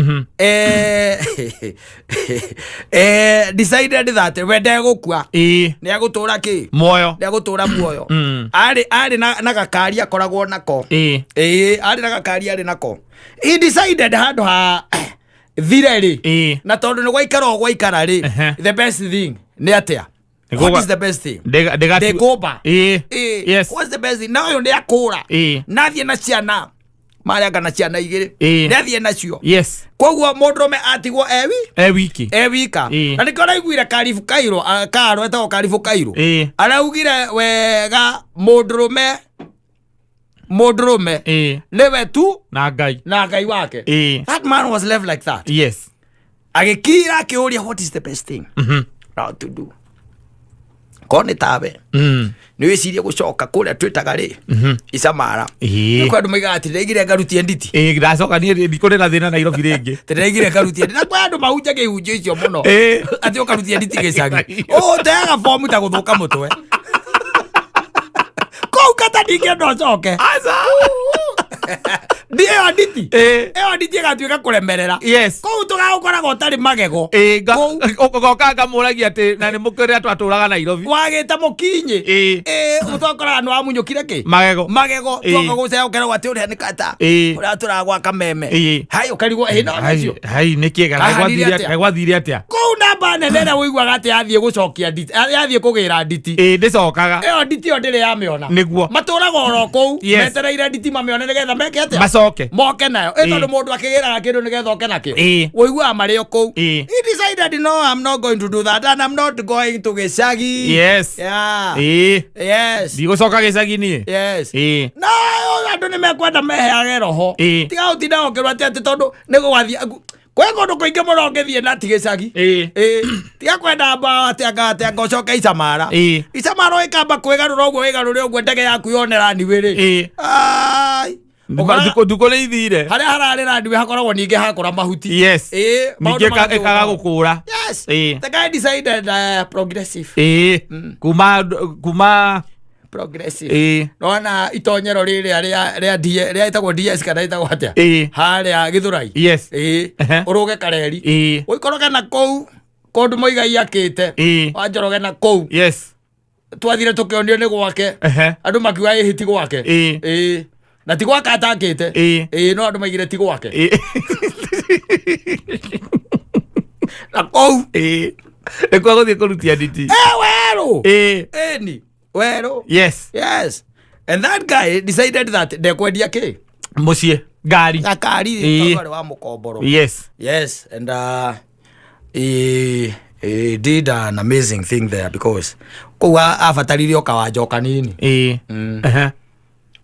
decided that wende gũkua nĩ agũtũra kĩ muoyo nĩ agũtũra muoyo arĩ na gakari akoragwo nako arĩ nako he decided handũ ha thire rĩ na tondũ nĩ gwaikara rĩ the best thing nĩ atia what is the best thing ndĩkũmba what's the best thing na ũyũ nĩ akũra nathiĩ na ciana marĩanga na ciana igĩrĩ nathiĩ nacio koguo mũndũrũme atigwo wika na nĩkĩo araiguire Karo etagwo Karibu Kairũ araugire wega mũndũrũme nĩwe tu na ngai wake that man was left like that agĩkira akĩũria what is the best thing now to do kone tawe nĩ wĩcirie gũcoka kũrĩa twĩtaga rĩ icamara nĩ kwa andũ maigaga atĩ ndĩraigire ngarutie nditi ndacoka niĩ ndikũrĩ na thĩna Nairobi rĩngĩ ndĩraigire ngarutie nditi na kwa andũ mahunjaga ihunjio icio mũno atĩ ũkarutie nditi gĩcagi ũteaga bomu ta gũthũka mũtwe kũu Katta ndingĩenda ũcoke ndiyo nditi ĩgatuĩka kũremerera kũu tũgagũkoragwo ũtarĩ magego ũgoka ngamũragia atĩ na nĩ mũkĩrĩa twatũraga Nairobi wagĩte mũkinyĩ ũtokoraga nĩ wamunyũkire kĩ magego tuoka gũceũkerwo atĩ ũrĩa nĩ Katta ũrĩa tũragwaka meme hai ũkarigwo nacio nĩ kĩega gwathire atĩa kũu namba nene ĩrĩa ũiguaga atĩ yathiĩ gũcokia nditi yathiĩ kũgĩra nditi ndĩcokaga ĩyo nditi ĩyo ndĩrĩ yamĩona nĩguo matũraga oro kũu metereire nditi mamĩone nĩgetha meke atĩa moke nayo tondu mundu akigiraga kindu nigetha oke nakio woiguaga marĩ o kũu he decided no I'm not going to do that and I'm not going to gĩcagi ndigũcoka gĩcagi niĩ no andũ nĩ mekwenda meheage roho tiga gũtinda gũkĩrwo atĩ tondũ nĩ gũgathiĩ kwĩ kũndũ kũingĩ mũno ũngĩthiĩ na ti gĩcagi tiga kwenda mba atĩ ngocoke icamara ũgĩkamba kwĩgarũra ũguo wĩgarũre ũguo ndege yaku yonera niwĩ rĩ nduko nĩ ithire harĩa hararĩ randiwe hakoragwo ningĩ hakũra mahuti ningĩ ĩkaga gũkũra the guy decided progressive kuma progressive nona itonyero rĩrĩa ĩtagwo DS kana ĩtagwo atĩa harĩa Gĩthũrai ũrũge kareri ũikoroge na kũu kũndũ Mũigai akĩte wa Njoroge na kũu twathire tũkĩonio nĩ gwake andũ makiuga ĩhĩ ti gwake na ti gwaka atakĩte no andũ maigire ti gwake na kũu nĩkuo gũthiĩ kũrutia nditi werũ yes and that guy decided that ndekwendia kĩ mũciĩ ngari warĩ wa mũkomboro and he did an amazing thing there because kũu abatarire o kawanja kanini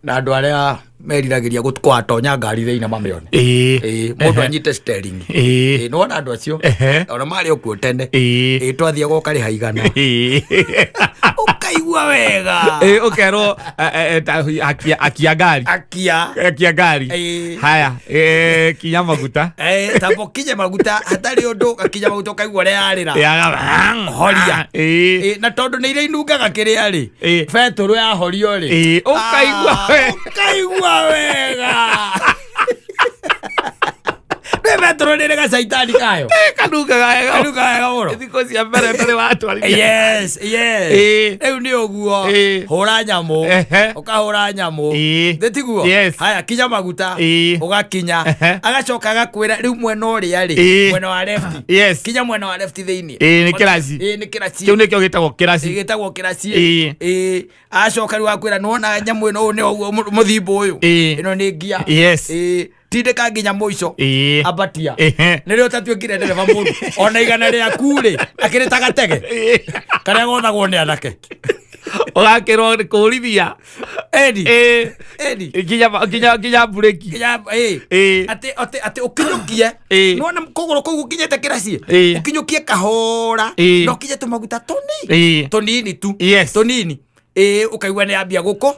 na andũ arĩa meriragĩria gũtwatonya ngari thĩinĩ mamĩone mũndũ anyite steering nĩwona andũ acio ona marĩ okuo tene twathiĩ goka rĩ haigana ukaigua wega ukerwo akia ngari haya kinya maguta tambo kinye maguta hatari undu gakinya maguta ukaigua ria yarira horia na tondu ni ire inungaga kiria ri beturu ya horio ri ukaigua wega Betro nere ga saitani kayo. Kanuka ga oro. Thiko cia mbere mbere watu ali. Yes. Riu ni uguo. Hura nyamu. Ukahura nyamu. Ndetiguo. Haya kinya maguta. Ugakinya. Agacoka gakwira riu mwena uria ri. Mwena wa left. Kinya mwena wa left thiini. Ni kirasi. Ni kirasi. Kiu nikio gitagwo kirasi. Gitagwo kirasi. Acoka riu akwira nuona nyamu ino ni uguo muthimbo uyu. Ino ni ngia. Tindika nginya muico abatia nirio tatuikire ndereva mundu ona igana ria kure akirita gatege karia gothagwo ni anake ogakirwo kurithia edi kinya bureki ati ukinyukie nona kuguru kuu ukinyete kirasi ukinyukie kahora no kinyete maguta tonini tu tonini ukaigua ni ambia gukura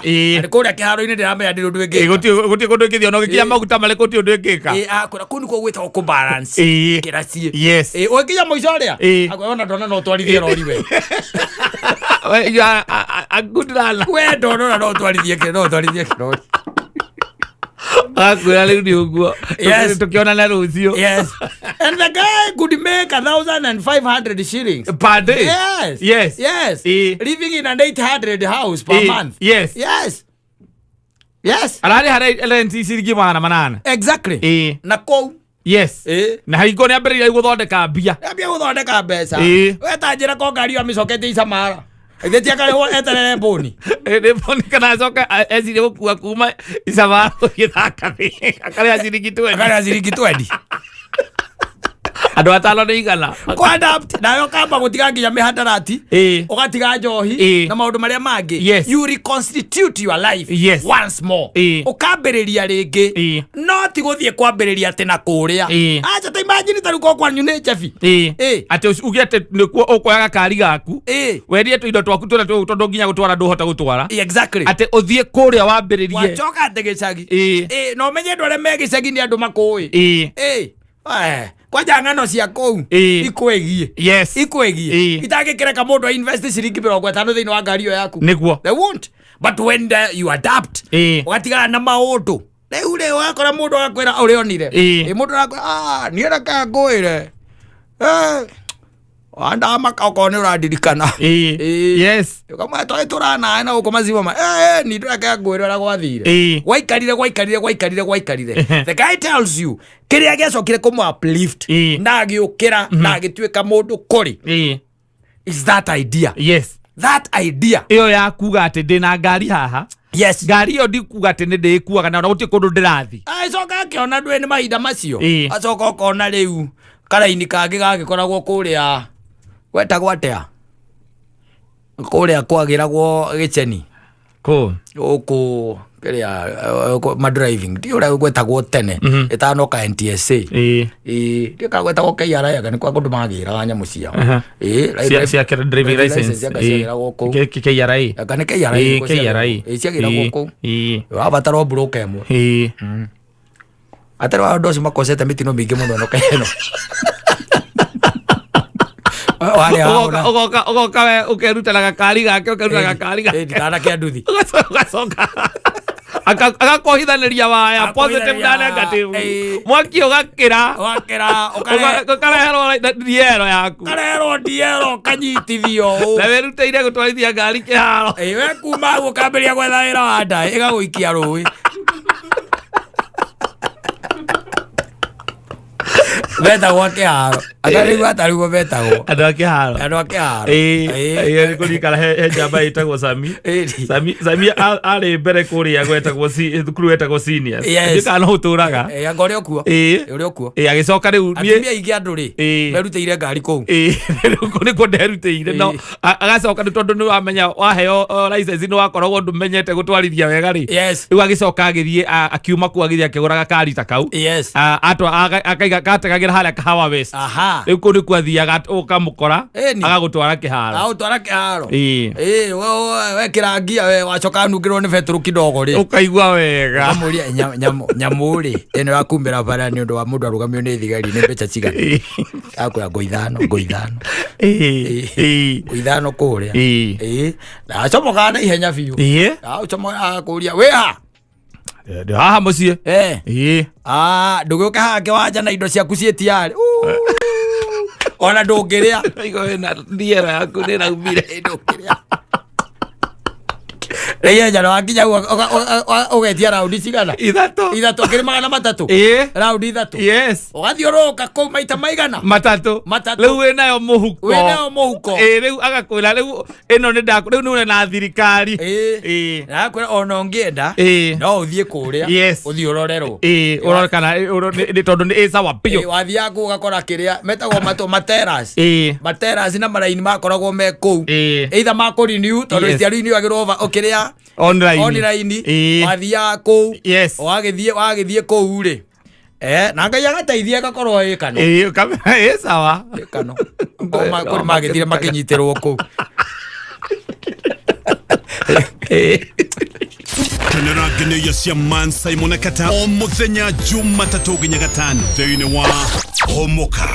ari kuria kiharo-ini ndiramenya ndi undu ingi guti kundu ingithio no gikinya maguta male guti undu ingika akura kunu ko gwita ku balance kirasi ukinya muico ria ona ndona no twarithie rori we a good runner we ndona no twarithie kirori akwira riu ni uguo tukionana rucio and the guy could make 1,500 shillings per day. Yes. Living in an 800 house per month. Yes. Alari hare rent ciringi manana. Exactly. Na kou. Yes. Na haiko ni ambere guthondeka mbia. Ambia guthondeka mbeca. We tanjira ko ngari wa micokete icamara. Ithetia kare ho eterere boni. Boni kana coka ezire gukua kuma icamara githaka kare aciringi 20. Andu atalo ni igana ko adapt nayo kamba gutiga nginya mihadarati ugatiga njohi na maundu maria mangi you reconstitute your life once more ukambiriria ringi no ti guthie kwambiriria ati na kuria acha ta imagine taru ko kwa nyune chafi ati ugiate nikuo ukoyaga kari gaku werie tu indo twaku tuna tondu nginya gutwara nduhota gutwara exactly ati uthie kuria wambiririe wachoka ate gicagi no menye ndore me gicagi ni andu makui kwa jangano cia kou ikwegie ikwegie itagikireka mundu invest ciringi 50 thiini wa ngari yo yaku niguo they won't but when you adapt ugatigana na maundu riu wakora mundu agakwira urionire mundu arakwira ni reka ngwire anda makao ni uradirikana kama toi turana na uko mazima ni reka ngwire ra gwathire gwaikarire the guy tells you kiria gecokire kumu uplift na agiukira na agituika mundu kuri is that idea that idea iyo ya kuga ati ndina ngari haha ngari yo ndikuga ati ni ndikuaga na uti kundu ndirathi acoka akiona ndwe ni mahinda macio acoka ukona riu karaini kangi gagikoragwo kuria wetagwo atia kuria kwagiragwo giceni uku kiria driving ndio ura gwetagwo tene itanoka NTSA ndio kagwetagwo KATA kana kwa kundu magira nyamu ciao cia driving license KATA kana KATA ciagira guku wabataro broker emo atari wa ndoci makosete mitino mingi muno no keno ugoka we ukerutana gakari gake ukerutana gakari gake kana kia nduthi ugacoka agakohithaniria waya positive na negative mwaki ugakira ukareherwo diero yaku diero kanyitithio na weruteire gutwarithia ngari kiharo we kuma gukamberia gwetha wira wa nda igaguikia rui betagwo kiharo atarigu atarigu betagwo andu akiharo ni kurikara he njamba itagwo Sami ari mbere kuria gwetagwo thukuru wetagwo seniors ndikana uturaga uri okuo agicoka riu atumia ingi andu ri meruteire ngari kou nikuo nderuteire no agacoka ni tondu ni wamenya waheo license ni wakoragwo ndumenyete gutwarithia wega ri riu agicoka agithie akiuma ku agithie akiguraga kari ta kau atwa akaiga katagagira haria Kahawa West riu kuri kwathiaga ukamukora agagutwara kiharo we kirangia we wacoka nungirwo ni beturu kidogo ri ukaigua wega amuria nyamuri ene wakumbira bara ni undu wa mundu arugamio ni thigari ni mbeca cigana akwa ngoithano kuria na acomoka na ihenya biu acomoka kuria we ha haha mucie ndugiuke hake wanja na indo ciaku cietiari ona ndungiria na ndiera yaku ni raumire ndungiria Rĩya njaro wakinya ugetia raundi cigana ithatũ akĩrĩ 300 raundi ithatũ ũgathiũrũrũka kũu maita maigana matatũ rĩu wĩnayo mũhuko rĩu agakwĩra rĩu ĩno nĩ ndaku rĩu nĩ na thirikari nakwĩra ona ũngĩenda no ũthiĩ kũrĩa ũthiĩ ũrorerwo ũrore kana tondũ nĩ sawa biũ wathiaga kũu ũgakora kĩrĩa metagwo materas na maraini makoragwo me kũu either makũrenew tondũ ciarĩinĩ agĩrwo ũkĩrĩa online wathiaga kũu wagĩthiĩ kũu rĩ na Ngai agateithia gakorwo ĩkano sawa ĩkano kũrĩ magĩthire makĩnyitĩrwo kũu Kenera gene cia Mansaimo na KATA o muthenya Jumatatu nginya Gatano thĩinĩ wa Humuka